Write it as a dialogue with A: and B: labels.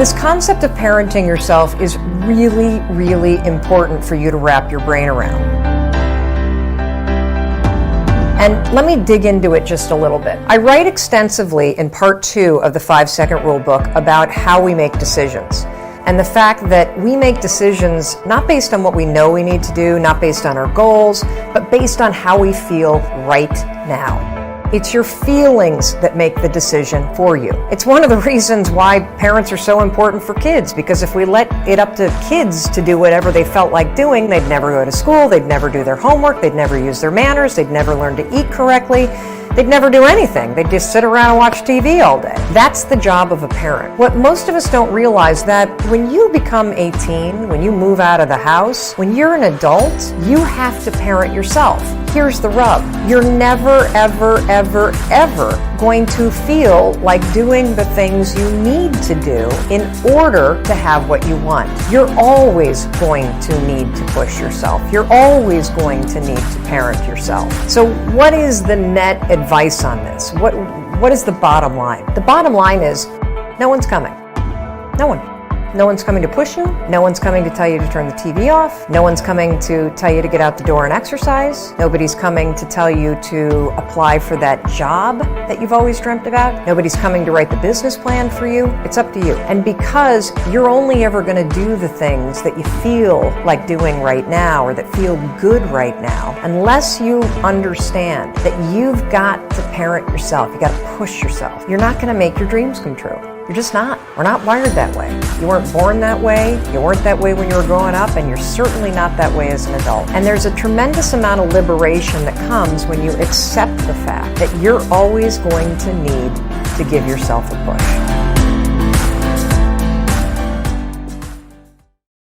A: This concept of parenting yourself is really, really important for you to wrap your brain around. And let me dig into it just a little bit. I write extensively in part 2 of the 5-Second Rule book about how we make decisions. And the fact that we make decisions not based on what we know we need to do, not based on our goals, but based on how we feel right now. It's your feelings that make the decision for you. It's one of the reasons why parents are so important for kids, because if we let it up to kids to do whatever they felt like doing, they'd never go to school, they'd never do their homework, they'd never use their manners, they'd never learn to eat correctly. They'd never do anything. They'd just sit around and watch TV all day. That's the job of a parent. What most of us don't realize that when you become 18, when you move out of the house, when you're an adult, you have to parent yourself. Here's the rub. You're never, ever, ever, ever going to feel like doing the things you need to do in order to have what you want. You're always going to need to push yourself. You're always going to need to parent yourself. So what is the net advice on this? What is the bottom line? The bottom line is no one's coming. No one. No one's coming to push you. No one's coming to tell you to turn the TV off. No one's coming to tell you to get out the door and exercise. Nobody's coming to tell you to apply for that job that you've always dreamt about. Nobody's coming to write the business plan for you. It's up to you. And because you're only ever going to do the things that you feel like doing right now or that feel good right now, unless you understand that you've got to parent yourself, you got to push yourself, you're not going to make your dreams come true. You're just not. We're not wired that way. You weren't born that way, you weren't that way when you were growing up, and you're certainly not that way as an adult. And there's a tremendous amount of liberation that comes when you accept the fact that you're always going to need to give yourself a push.